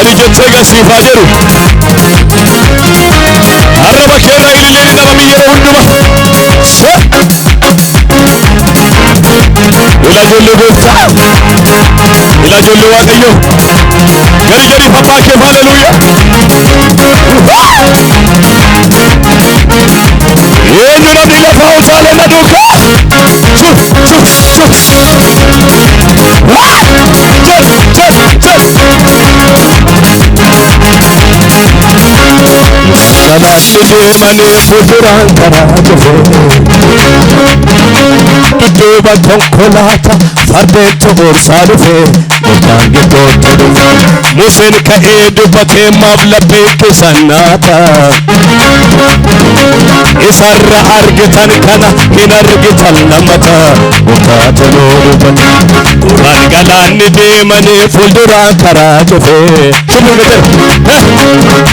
كالجتة قصيفاجر عربا كينا إلي اللي نبا ميرو هندما إلا جل بوفتا إلا جل واقيو جري جري فبا كيف هاللويا يجرم إلا فوزا لنا دوكا شوف شوف شوف Sabattine mane fuduran karajufe Tutuba tonkolata fardetto borsarufe Mutange totturu Musen ka edu bate mabla peke sannata Isarra argitan kana hinargitan lamata Mutataloru bata Uran galanni demane fuduran karajufe Shubhagatar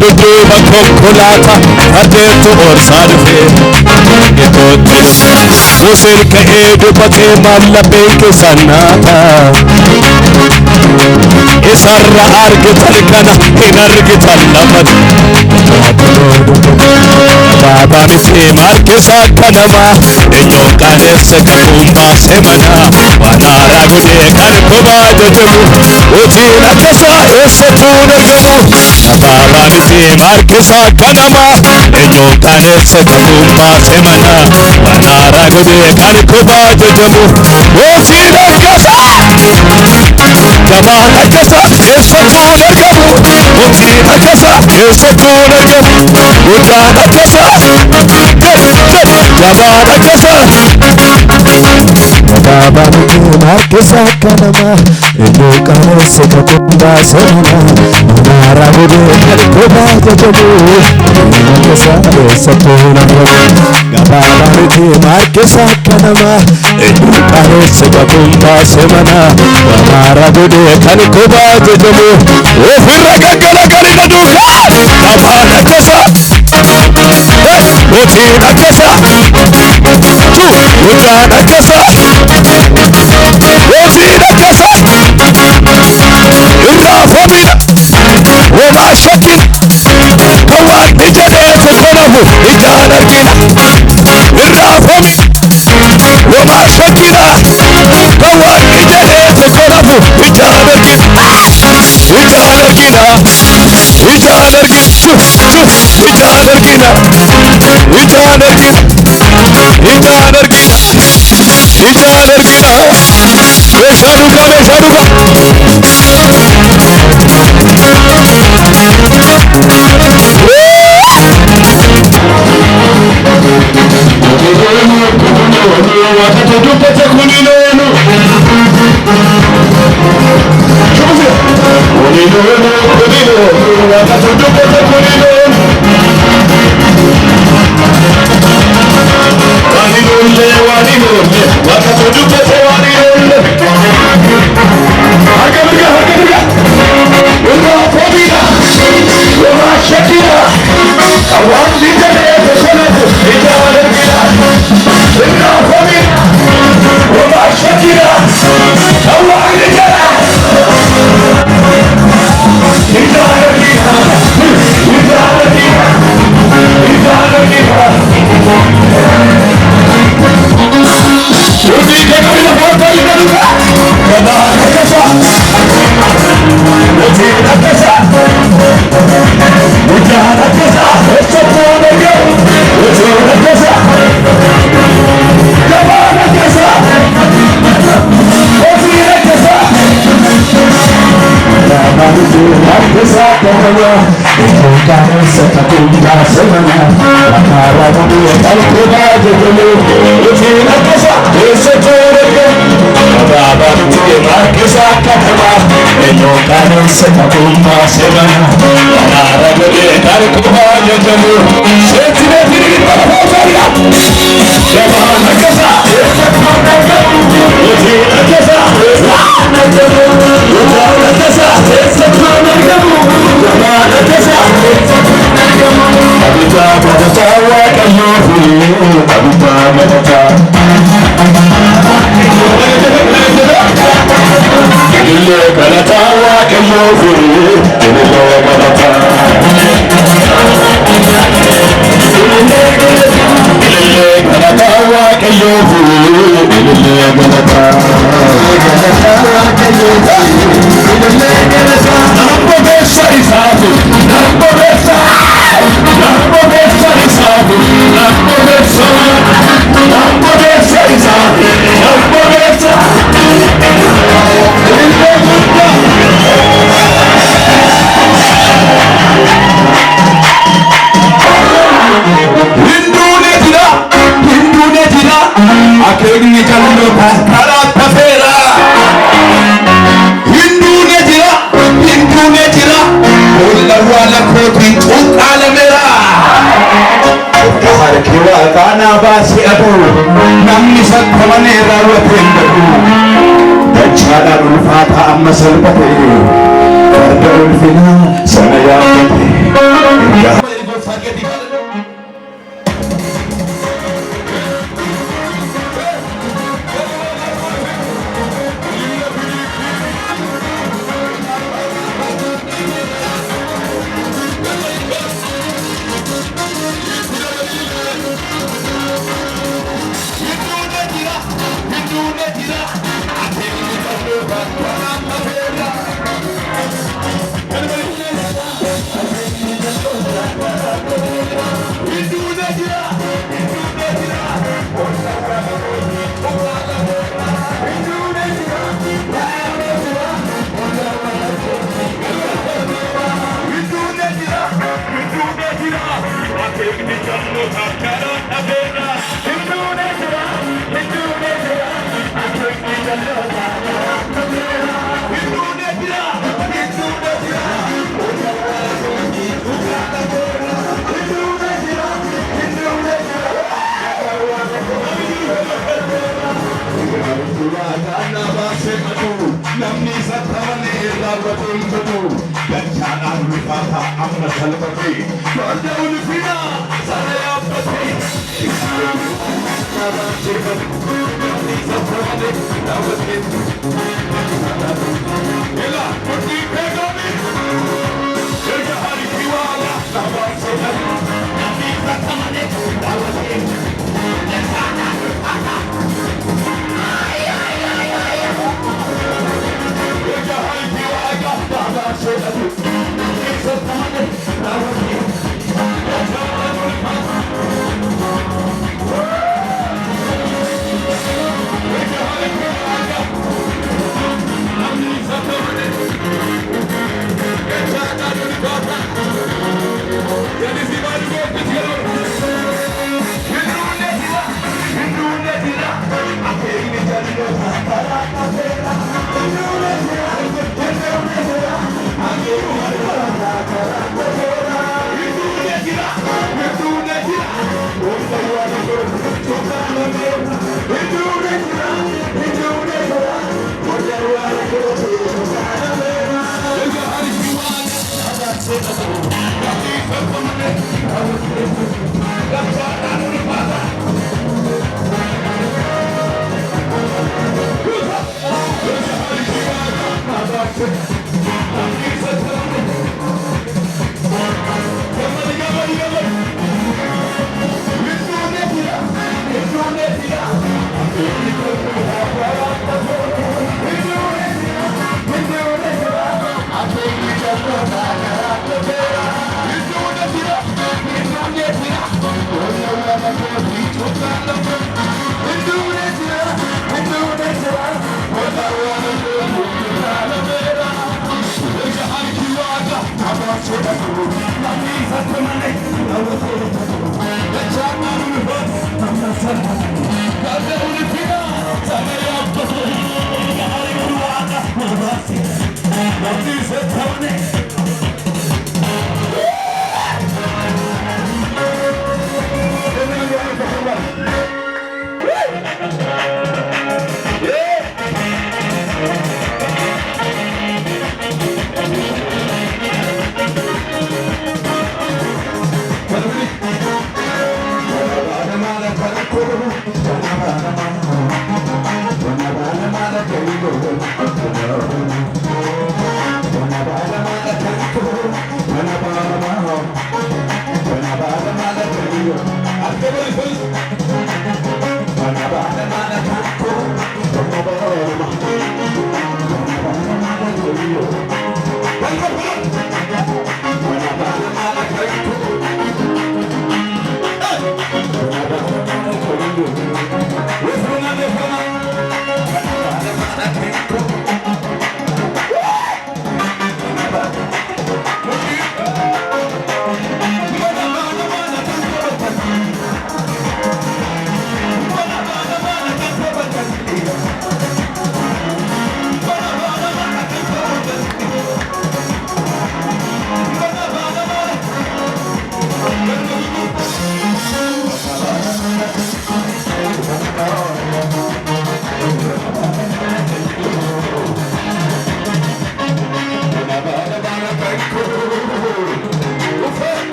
Tutuba tonkolata fardetto borsarufe Musen ka edu bate mabla peke sannata Isarra argitan kana hinargitan lamata Baba misi markisa kanama Enyo kanese kakumba semana Wanara gude kankuba jajamu Ujina kasa ese tuna jamu Baba misi markisa kanama Enyo kanese kakumba semana Wanara gude kankuba jajamu Ujina kasa Kabana kasa ese tuna jamu Ujina kasa ese tuna jamu Ujana kasa Jabana kasa Baba miki markisa kanama Eno kanese kakumba semana Nara gude kalkuba jajabu Eno kasa esa tuna Baba miki markisa kanama Eno kanese kakumba semana Nara gude kalkuba jajabu Ofirra gagala karina duka Jabana kasa Ujina kasa Ujana kasa Ujina kasa Irra famina Wama shakina Kawan nijade tukonahu Ijana kina Irra famina Wama shakina Kawan nijade tukonahu Ijana kina Ijana kina Ijana kina Shuf shuf Ijana kina Ijana kina Ijana kina Ijana kina Besharuka besharuka Gille galata wa kallo furu namni sakkamane raawwateen godhu dachaadhaan ulfaata amma salphate farda ulfina sana yaabate namni sakkamane raawwateen godhu dachaadhaan ulfaata amma salphate farda ulfina sana yaabate namni sakkamane raawwateen ila murtii beekame erga harki waaqa dhaabaaseedhan namni sakkamane raawwateen dachaadhaan ulfaata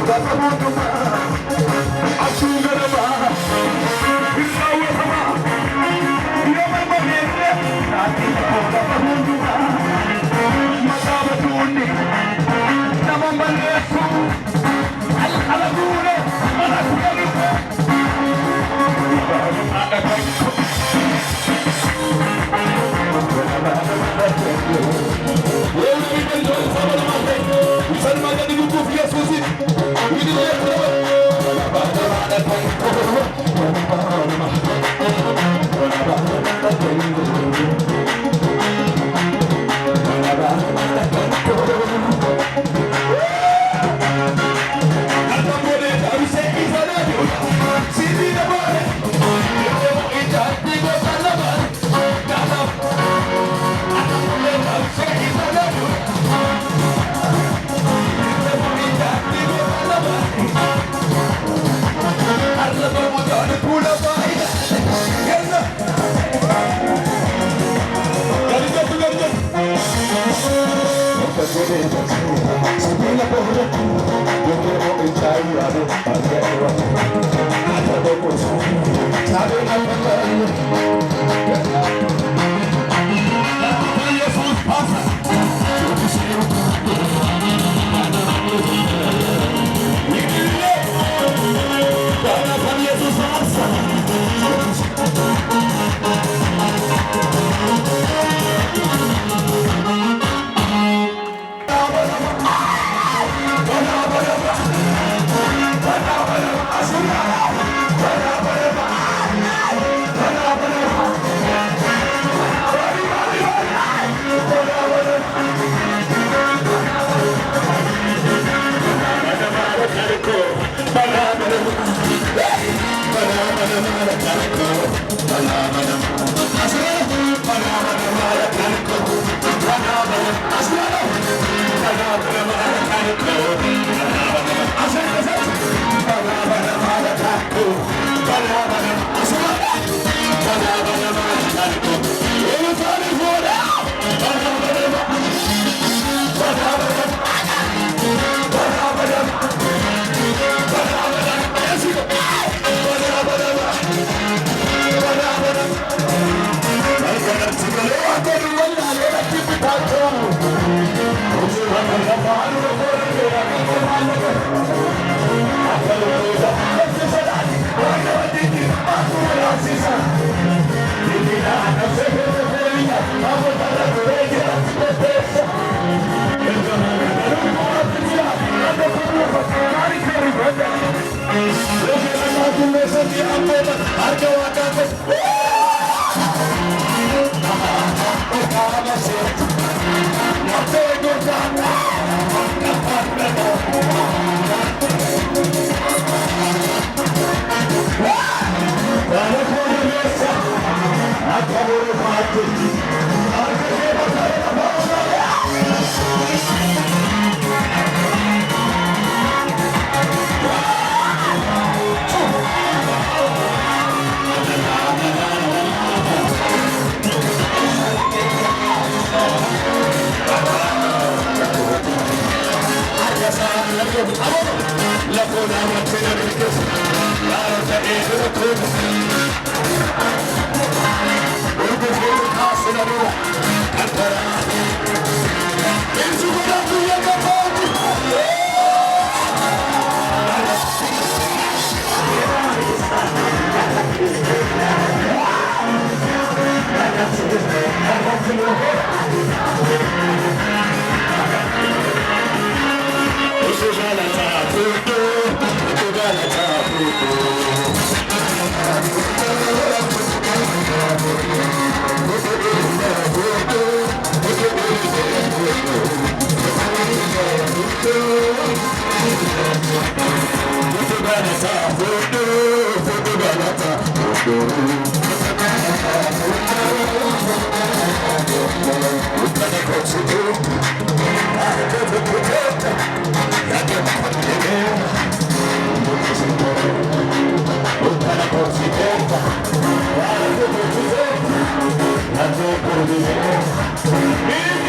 Thank you.